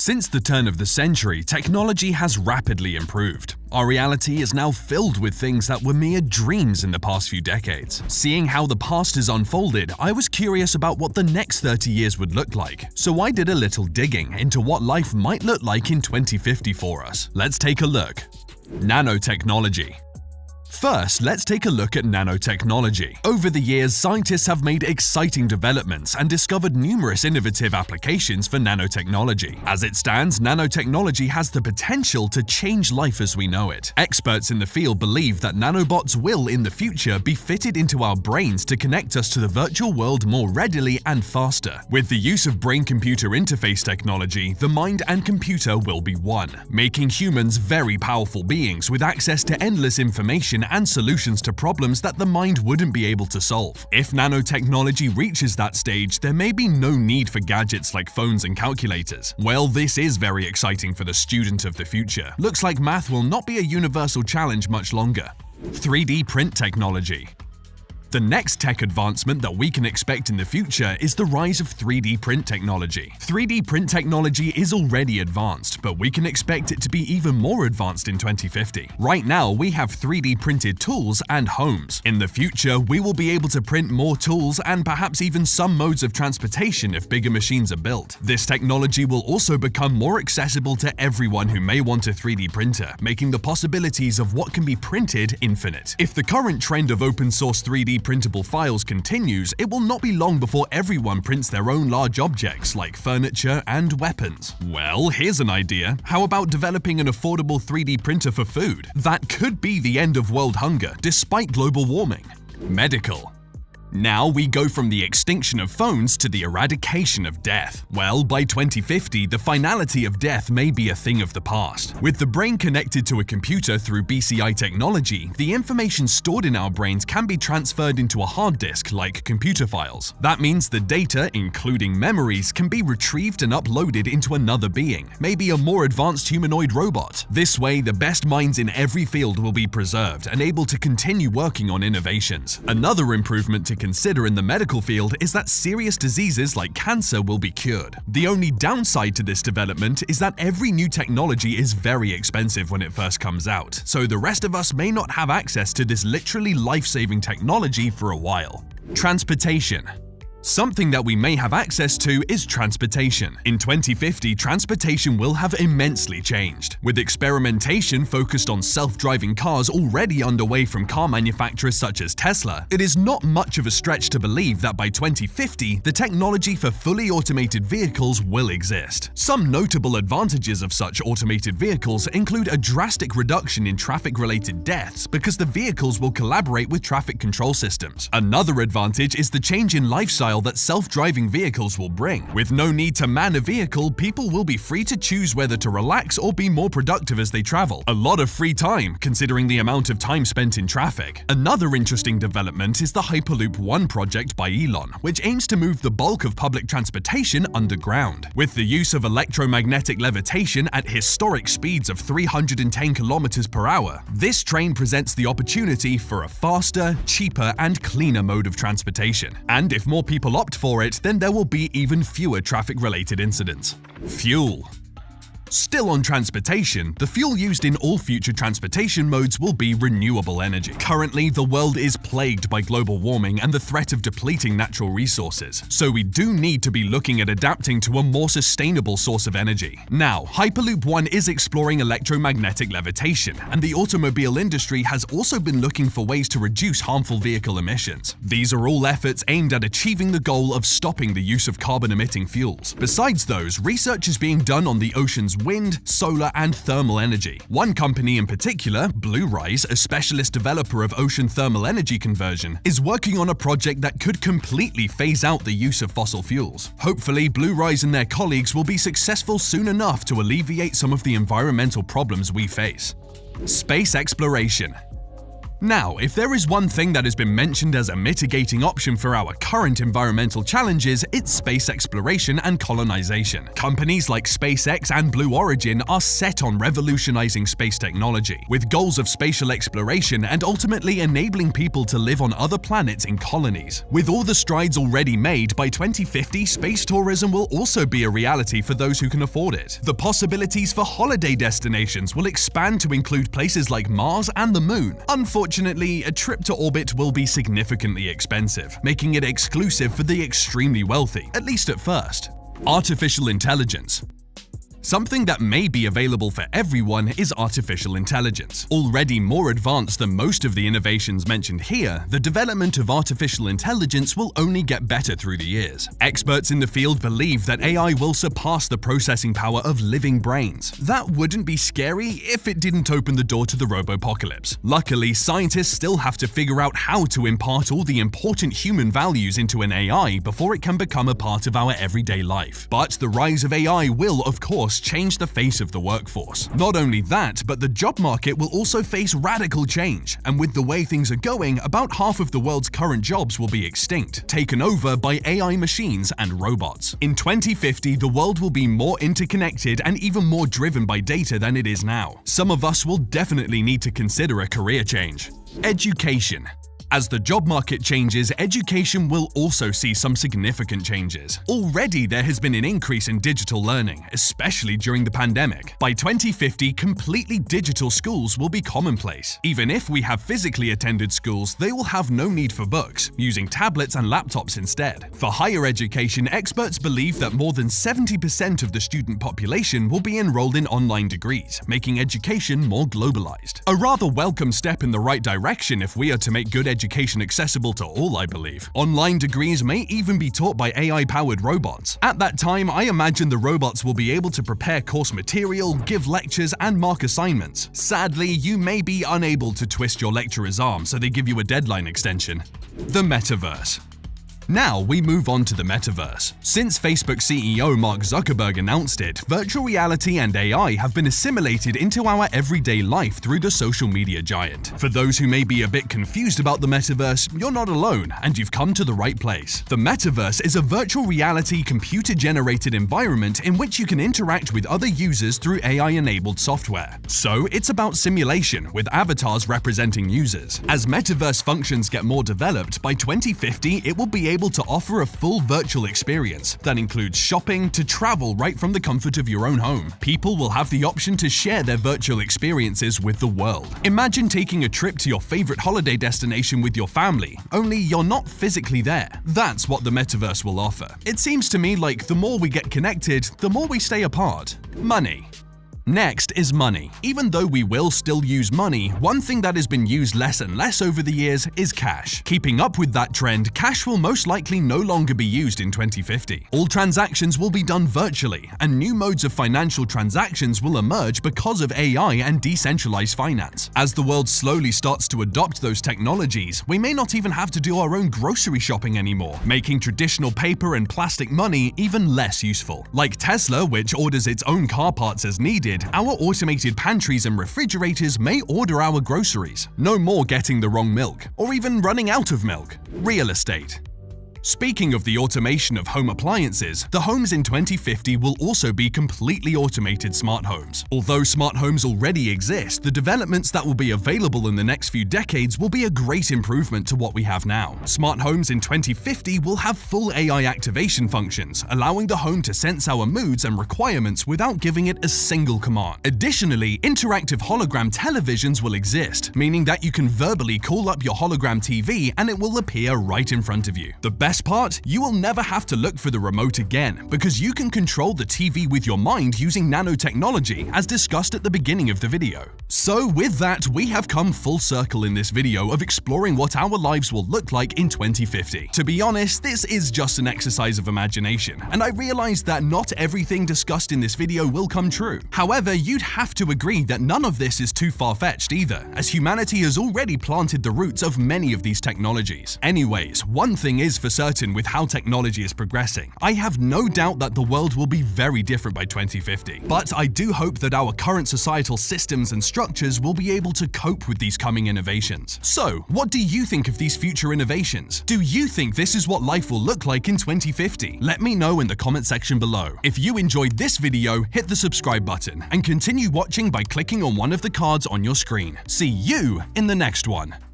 Since the turn of the century, technology has rapidly improved. Our reality is now filled with things that were mere dreams in the past few decades. Seeing how the past has unfolded, I was curious about what the next 30 years would look like. So I did a little digging into what life might look like in 2050 for us. Let's take a look. Nanotechnology. First, let's take a look at nanotechnology. Over the years, scientists have made exciting developments and discovered numerous innovative applications for nanotechnology. As it stands, nanotechnology has the potential to change life as we know it. Experts in the field believe that nanobots will, in the future, be fitted into our brains to connect us to the virtual world more readily and faster. With the use of brain-computer interface technology, the mind and computer will be one, making humans very powerful beings with access to endless information and solutions to problems that the mind wouldn't be able to solve. If nanotechnology reaches that stage, there may be no need for gadgets like phones and calculators. Well, this is very exciting for the student of the future. Looks like math will not be a universal challenge much longer. 3D print technology. The next tech advancement that we can expect in the future is the rise of 3D print technology. 3D print technology is already advanced, but we can expect it to be even more advanced in 2050. Right now, we have 3D printed tools and homes. In the future, we will be able to print more tools and perhaps even some modes of transportation if bigger machines are built. This technology will also become more accessible to everyone who may want a 3D printer, making the possibilities of what can be printed infinite. If the current trend of open source 3D printable files continues, it will not be long before everyone prints their own large objects like furniture and weapons. Well, here's an idea. How about developing an affordable 3D printer for food? That could be the end of world hunger, despite global warming. Medical. Now we go from the extinction of phones to the eradication of death. Well, by 2050, the finality of death may be a thing of the past. With the brain connected to a computer through BCI technology, the information stored in our brains can be transferred into a hard disk like computer files. That means the data, including memories, can be retrieved and uploaded into another being, maybe a more advanced humanoid robot. This way, the best minds in every field will be preserved and able to continue working on innovations. Another improvement to consider in the medical field is that serious diseases like cancer will be cured. The only downside to this development is that every new technology is very expensive when it first comes out, so the rest of us may not have access to this literally life-saving technology for a while. Transportation. Something that we may have access to is transportation. In 2050, transportation will have immensely changed. With experimentation focused on self-driving cars already underway from car manufacturers such as Tesla, it is not much of a stretch to believe that by 2050, the technology for fully automated vehicles will exist. Some notable advantages of such automated vehicles include a drastic reduction in traffic-related deaths because the vehicles will collaborate with traffic control systems. Another advantage is the change in lifestyle that self-driving vehicles will bring. With no need to man a vehicle, people will be free to choose whether to relax or be more productive as they travel. A lot of free time, considering the amount of time spent in traffic. Another interesting development is the Hyperloop One project by Elon, which aims to move the bulk of public transportation underground. With the use of electromagnetic levitation at historic speeds of 310 kilometers per hour, this train presents the opportunity for a faster, cheaper, and cleaner mode of transportation. And if more people opt for it, then there will be even fewer traffic-related incidents. Fuel. Still on transportation, the fuel used in all future transportation modes will be renewable energy. Currently, the world is plagued by global warming and the threat of depleting natural resources, so we do need to be looking at adapting to a more sustainable source of energy. Now, Hyperloop One is exploring electromagnetic levitation, and the automobile industry has also been looking for ways to reduce harmful vehicle emissions. These are all efforts aimed at achieving the goal of stopping the use of carbon-emitting fuels. Besides those, research is being done on the ocean's wind, solar, and thermal energy. One company in particular, Bluerise, a specialist developer of ocean thermal energy conversion, is working on a project that could completely phase out the use of fossil fuels. Hopefully, Bluerise and their colleagues will be successful soon enough to alleviate some of the environmental problems we face. Space exploration. Now, if there is one thing that has been mentioned as a mitigating option for our current environmental challenges, it's space exploration and colonization. Companies like SpaceX and Blue Origin are set on revolutionizing space technology, with goals of spatial exploration and ultimately enabling people to live on other planets in colonies. With all the strides already made, by 2050, space tourism will also be a reality for those who can afford it. The possibilities for holiday destinations will expand to include places like Mars and the Moon. Unfortunately, a trip to orbit will be significantly expensive, making it exclusive for the extremely wealthy, at least at first. Artificial intelligence. Something that may be available for everyone is artificial intelligence. Already more advanced than most of the innovations mentioned here, the development of artificial intelligence will only get better through the years. Experts in the field believe that AI will surpass the processing power of living brains. That wouldn't be scary if it didn't open the door to the robopocalypse. Luckily, scientists still have to figure out how to impart all the important human values into an AI before it can become a part of our everyday life. But the rise of AI will, of course, change the face of the workforce. Not only that, but the job market will also face radical change, and with the way things are going, about half of the world's current jobs will be extinct, taken over by AI machines and robots. In 2050, the world will be more interconnected and even more driven by data than it is now. Some of us will definitely need to consider a career change. Education. As the job market changes, education will also see some significant changes. Already there has been an increase in digital learning, especially during the pandemic. By 2050, completely digital schools will be commonplace. Even if we have physically attended schools, they will have no need for books, using tablets and laptops instead. For higher education, experts believe that more than 70% of the student population will be enrolled in online degrees, making education more globalized. A rather welcome step in the right direction if we are to make good education accessible to all, I believe. Online degrees may even be taught by AI-powered robots. At that time, I imagine the robots will be able to prepare course material, give lectures, and mark assignments. Sadly, you may be unable to twist your lecturer's arm, so they give you a deadline extension. The metaverse. Now we move on to the metaverse. Since Facebook CEO Mark Zuckerberg announced it, virtual reality and AI have been assimilated into our everyday life through the social media giant. For those who may be a bit confused about the metaverse, you're not alone, and you've come to the right place. The metaverse is a virtual reality computer-generated environment in which you can interact with other users through AI-enabled software. So it's about simulation, with avatars representing users. As metaverse functions get more developed, by 2050 it will be able to offer a full virtual experience that includes shopping to travel right from the comfort of your own home. People will have the option to share their virtual experiences with the world. Imagine taking a trip to your favorite holiday destination with your family, only you're not physically there. That's what the metaverse will offer. It seems to me like the more we get connected, the more we stay apart. Money. Next is money. Even though we will still use money, one thing that has been used less and less over the years is cash. Keeping up with that trend, cash will most likely no longer be used in 2050. All transactions will be done virtually, and new modes of financial transactions will emerge because of AI and decentralized finance. As the world slowly starts to adopt those technologies, we may not even have to do our own grocery shopping anymore, making traditional paper and plastic money even less useful. Like Tesla, which orders its own car parts as needed, our automated pantries and refrigerators may order our groceries. No more getting the wrong milk, or even running out of milk. Real estate. Speaking of the automation of home appliances, the homes in 2050 will also be completely automated smart homes. Although smart homes already exist, the developments that will be available in the next few decades will be a great improvement to what we have now. Smart homes in 2050 will have full AI activation functions, allowing the home to sense our moods and requirements without giving it a single command. Additionally, interactive hologram televisions will exist, meaning that you can verbally call up your hologram TV and it will appear right in front of you. The best part, you will never have to look for the remote again, because you can control the TV with your mind using nanotechnology, as discussed at the beginning of the video. So with that, we have come full circle in this video of exploring what our lives will look like in 2050. To be honest, this is just an exercise of imagination, and I realize that not everything discussed in this video will come true. However, you'd have to agree that none of this is too far-fetched either, as humanity has already planted the roots of many of these technologies. Anyways, one thing is for certain, certain with how technology is progressing. I have no doubt that the world will be very different by 2050. But I do hope that our current societal systems and structures will be able to cope with these coming innovations. So, what do you think of these future innovations? Do you think this is what life will look like in 2050? Let me know in the comment section below. If you enjoyed this video, hit the subscribe button and continue watching by clicking on one of the cards on your screen. See you in the next one.